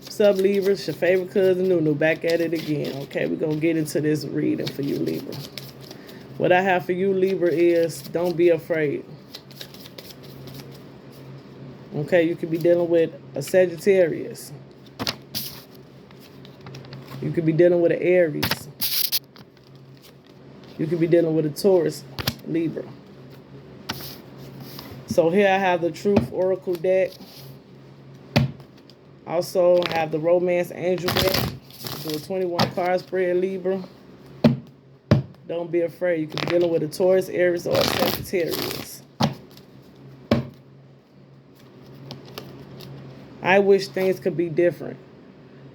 What's up, Libra? It's your favorite cousin Nunu, back at it again. Okay, we're going to get into this reading for you, Libra. What I have for you, Libra, is don't be afraid. Okay, you could be dealing with a Sagittarius. You could be dealing with an Aries. You could be dealing with a Taurus, Libra. So here I have the Truth Oracle deck. Also, I have the Romance Angel deck. Do a 21 card spread, Libra. Don't be afraid. You could be dealing with a Taurus, Aries, or a Sagittarius. I wish things could be different.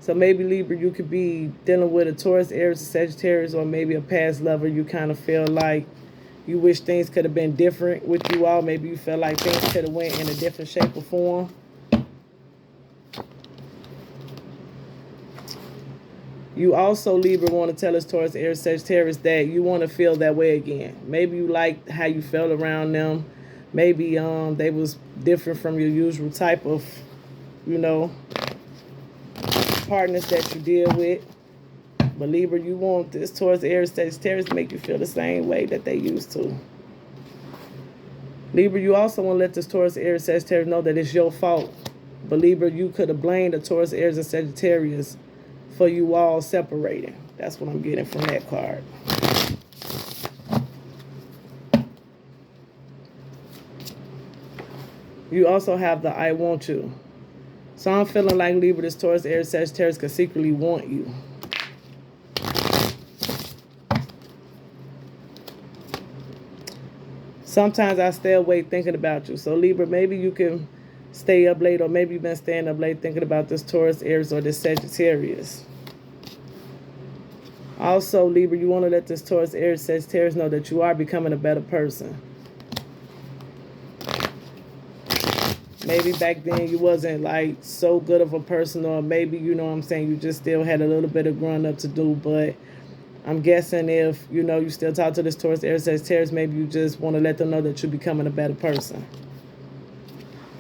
So maybe, Libra, you could be dealing with a Taurus, Aries, or Sagittarius, or maybe a past lover. You kind of feel like you wish things could have been different with you all. Maybe you feel like things could have went in a different shape or form. You also, Libra, want to tell us, Taurus, Aries, Sagittarius, that you want to feel that way again. Maybe you liked how you felt around them. Maybe they was different from your usual type of, partners that you deal with. But Libra, you want this Taurus, Aries, Sagittarius to make you feel the same way that they used to. Libra, you also want to let this Taurus, Aries, Sagittarius know that it's your fault. But Libra, you could have blamed the Taurus, Aries, and Sagittarius for you all separating. That's what I'm getting from that card. You also have the I want you. So I'm feeling like, Libra, this Taurus, Aries, Sagittarius could secretly want you. Sometimes I stay awake thinking about you. So Libra, maybe you can stay up late, or maybe you've been staying up late thinking about this Taurus, Aries, or this Sagittarius. Also, Libra, you want to let this Taurus, Aries, Sagittarius know that you are becoming a better person. Maybe back then you wasn't like so good of a person, or maybe, you just still had a little bit of growing up to do. But I'm guessing if, you still talk to this Taurus, Aries, Sagittarius, maybe you just want to let them know that you're becoming a better person.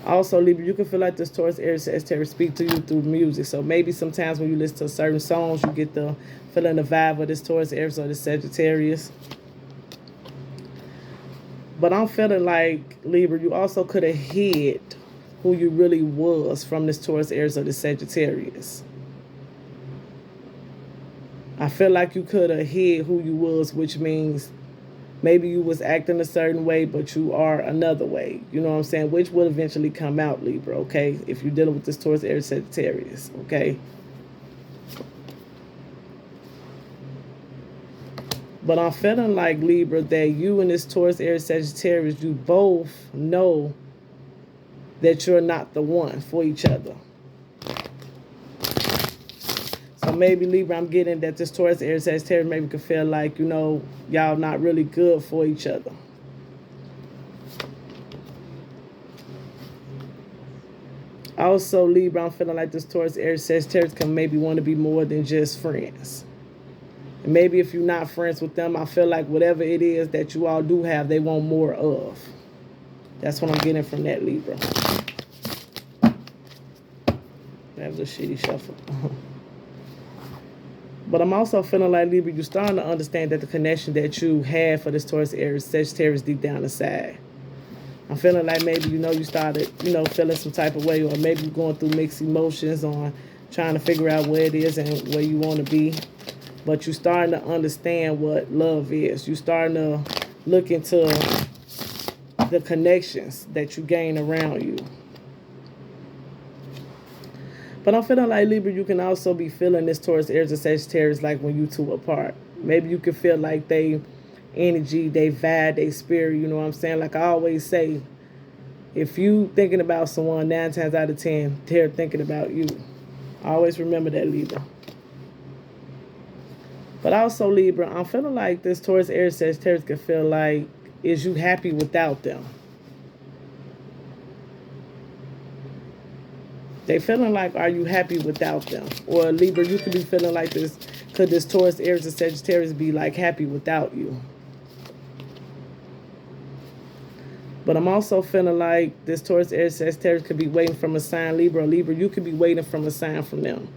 Also, Libra, you can feel like this Taurus, Aries, Sagittarius speak to you through music. So maybe sometimes when you listen to certain songs, you get the feeling, the vibe of this Taurus, Aries, or this Sagittarius. But I'm feeling like, Libra, you also could have hid who you really was from this Taurus, Aries, or this Sagittarius. I feel like you could have hid who you was, which means maybe you was acting a certain way, but you are another way. You know what I'm saying? Which will eventually come out, Libra, okay? If you're dealing with this Taurus, Aries, Sagittarius, okay? But I'm feeling like, Libra, that you and this Taurus, Aries, Sagittarius, you both know that you're not the one for each other. So maybe, Libra, I'm getting that this Taurus, Aries, Sagittarius maybe could feel like, y'all not really good for each other. Also, Libra, I'm feeling like this Taurus, Aries, Sagittarius can maybe want to be more than just friends. And maybe if you're not friends with them, I feel like whatever it is that you all do have, they want more of. That's what I'm getting from that, Libra. That was a shitty shuffle. But I'm also feeling like, Libra, you're starting to understand that the connection that you have for this Taurus, Aries, Sagittarius deep down inside. I'm feeling like maybe, you started, feeling some type of way, or maybe you're going through mixed emotions on trying to figure out where it is and where you want to be. But you're starting to understand what love is. You're starting to look into the connections that you gain around you. But I'm feeling like, Libra, you can also be feeling this Taurus, Aries, and Sagittarius like when you two apart. Maybe you can feel like they energy, they vibe, they spirit, you know what I'm saying? Like I always say, if you thinking about someone, 9 times out of 10, they're thinking about you. Always remember that, Libra. But also, Libra, I'm feeling like this Taurus, Aries, Sagittarius can feel like, is you happy without them? They feeling like, are you happy without them? Or Libra, you could be feeling like this. Could this Taurus, Aries, and Sagittarius be like happy without you? But I'm also feeling like this Taurus, Aries, Sagittarius could be waiting from a sign, Libra or Libra. You could be waiting from a sign from them,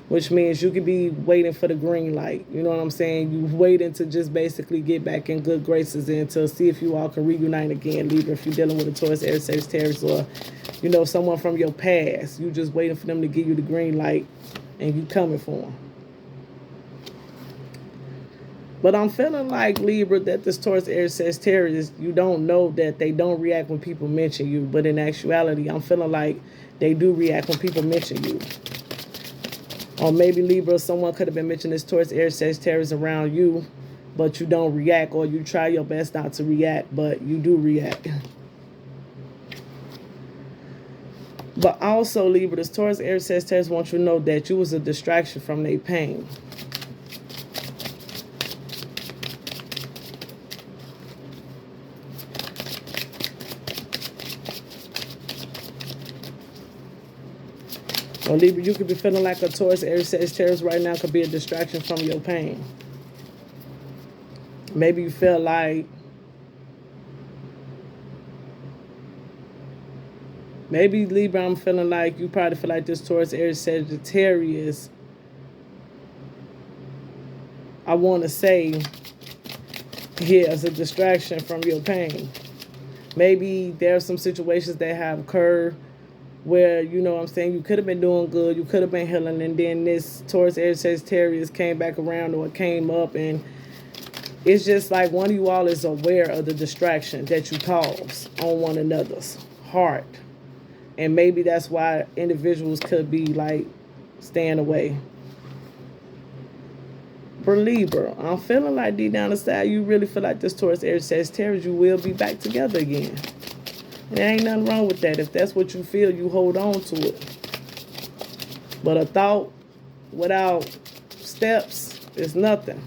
which means you could be waiting for the green light. You know what I'm saying? You waiting to just basically get back in good graces and to see if you all can reunite again, Libra, if you're dealing with a Taurus, Aries, Sagittarius, or, you know, someone from your past. You just waiting for them to give you the green light and you coming for them. But I'm feeling like, Libra, that this Taurus, Aries, Sagittarius, you don't know that they don't react when people mention you. But in actuality, I'm feeling like they do react when people mention you. Or maybe, Libra, someone could have been mentioning this Taurus, Aries, Sagittarius around you, but you don't react, or you try your best not to react, but you do react. But also, Libra, this Taurus, Aries, Sagittarius want you to know that you was a distraction from their pain. Or Libra, you could be feeling like a Taurus, Aries, Sagittarius right now could be a distraction from your pain. Maybe you feel like, maybe, Libra, I'm feeling like you probably feel like this Taurus, Aries, Sagittarius, I want to say, here as a distraction from your pain. Maybe there are some situations that have occurred where, you know what I'm saying, you could have been doing good, you could have been healing, and then this Taurus, Aries, Sagittarius came back around, or it came up, and it's just like one of you all is aware of the distraction that you cause on one another's heart. And maybe that's why individuals could be like staying away. For Libra, I'm feeling like deep down inside, you really feel like this Taurus, Aries, Sagittarius, you will be back together again. There ain't nothing wrong with that. If that's what you feel, you hold on to it. But a thought without steps is nothing.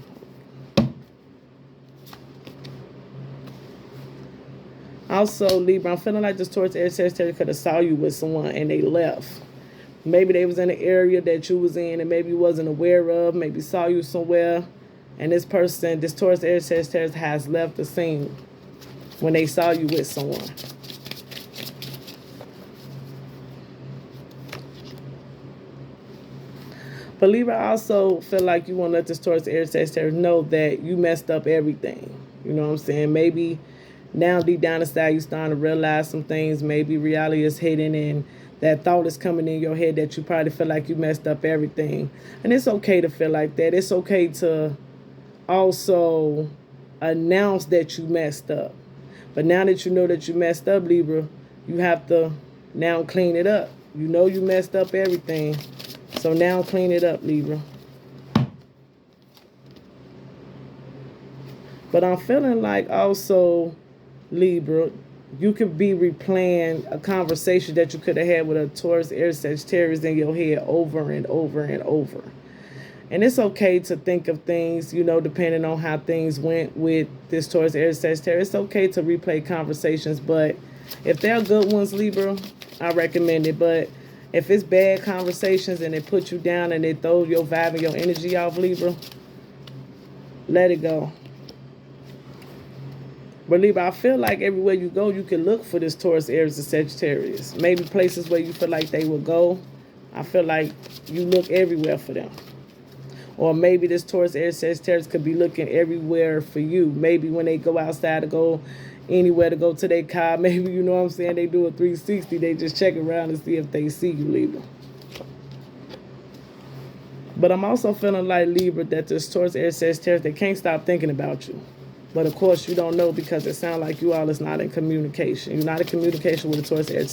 Also, Libra, I'm feeling like this Taurus, Aries, Sagittarius could have saw you with someone and they left. Maybe they was in an area that you was in and maybe you wasn't aware of. Maybe saw you somewhere. And this person, this Taurus, Aries, Sagittarius has left the scene when they saw you with someone. But Libra, I also feel like you want to let this Taurus, Aries, Sagittarius know that you messed up everything. You know what I'm saying? Maybe now deep down inside you're starting to realize some things. Maybe reality is hidden and that thought is coming in your head that you probably feel like you messed up everything. And it's okay to feel like that. It's okay to also announce that you messed up. But now that you know that you messed up, Libra, you have to now clean it up. You know you messed up everything. So now clean it up, Libra. But I'm feeling like also, Libra, you could be replaying a conversation that you could have had with a Taurus, Aries, Sagittarius in your head over and over and over. And it's okay to think of things, you know, depending on how things went with this Taurus, Aries, Sagittarius. It's okay to replay conversations, but if they're good ones, Libra, I recommend it. But if it's bad conversations and it put you down and it throws your vibe and your energy off, Libra, let it go. But Libra, I feel like everywhere you go, you can look for this Taurus, Aries, and Sagittarius. Maybe places where you feel like they will go. I feel like you look everywhere for them. Or maybe this Taurus, Aries, Sagittarius could be looking everywhere for you. Maybe when they go outside to go anywhere to go to their car, maybe, you know what I'm saying, they do a 360. They just check around and see if they see you, Libra. But I'm also feeling like, Libra, that this Taurus, Aries, Sagittarius, they can't stop thinking about you. But of course, you don't know because it sounds like you all is not in communication. You're not in communication with the Taurus, Aries,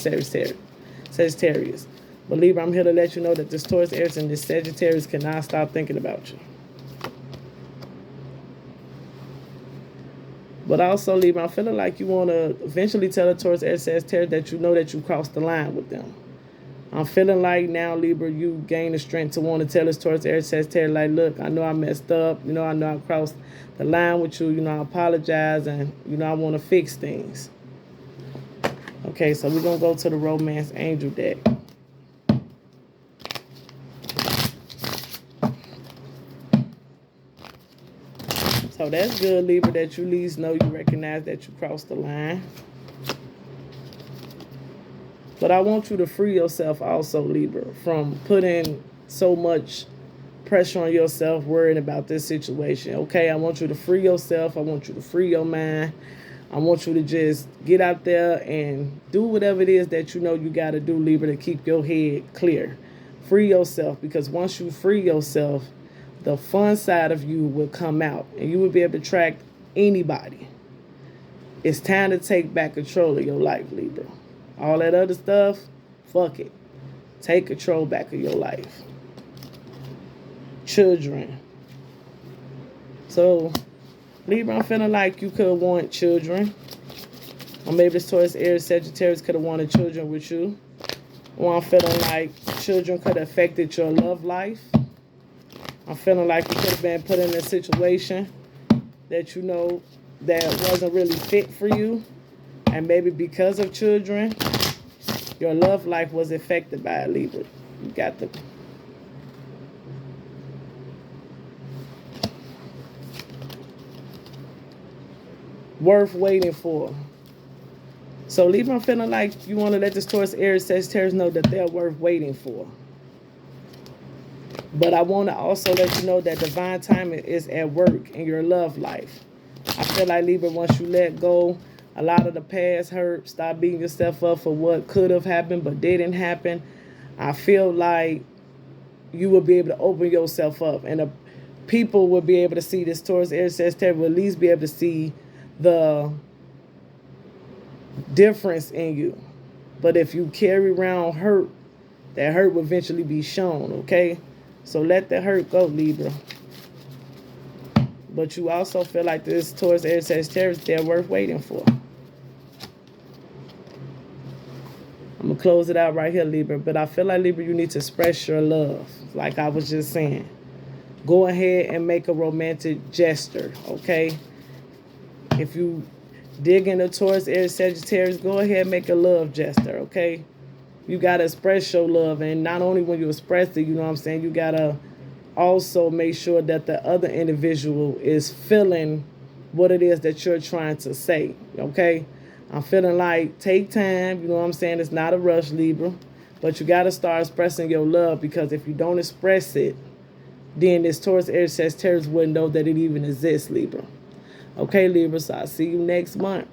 Sagittarius. But Libra, I'm here to let you know that this Taurus, Aries, and this Sagittarius cannot stop thinking about you. But also, Libra, I'm feeling like you want to eventually tell the Taurus, Aries, Sagittarius that you know that you crossed the line with them. I'm feeling like now, Libra, you gain the strength to want to tell this Taurus, Aries, Sagittarius, like, look, I know I messed up. You know, I know I crossed the line with you. You know, I apologize. And, you know, I want to fix things. Okay, so we're going to go to the Romance Angel deck. So that's good, Libra, that you at least know you recognize that you crossed the line. But I want you to free yourself also, Libra, from putting so much pressure on yourself, worrying about this situation. Okay, I want you to free yourself. I want you to free your mind. I want you to just get out there and do whatever it is that you know you got to do, Libra, to keep your head clear. Free yourself, because once you free yourself, the fun side of you will come out and you will be able to attract anybody. It's time to take back control of your life, Libra. All that other stuff, fuck it. Take control back of your life. Children. So, Libra, I'm feeling like you could want children. Or maybe this Taurus, Aries, Sagittarius could have wanted children with you. Or I'm feeling like children could have affected your love life. I'm feeling like you could have been put in a situation that you know that wasn't really fit for you. And maybe because of children, your love life was affected by it, Libra. You got the... worth waiting for. So Libra, I'm feeling like you want to let this Taurus, Aries, Sagittarius know that they're worth waiting for. But I want to also let you know that divine timing is at work in your love life. I feel like, Libra, once you let go, a lot of the past hurt, stop beating yourself up for what could have happened but didn't happen. I feel like you will be able to open yourself up, and the people will be able to see this Taurus, Aries, Sagittarius, will at least be able to see the difference in you. But if you carry around hurt, that hurt will eventually be shown, okay? So let the hurt go, Libra. But you also feel like this Taurus, Aries, Sagittarius, they're worth waiting for. I'm going to close it out right here, Libra. But I feel like, Libra, you need to express your love. Like I was just saying. Go ahead and make a romantic gesture, okay? If you dig into Taurus, Aries, Sagittarius, go ahead and make a love gesture, okay? You got to express your love. And not only when you express it, you know what I'm saying, you got to also make sure that the other individual is feeling what it is that you're trying to say, okay? I'm feeling like take time, you know what I'm saying? It's not a rush, Libra. But you got to start expressing your love, because if you don't express it, then this Taurus, Aries, Sagittarius wouldn't know that it even exists, Libra. Okay, Libra, so I'll see you next month.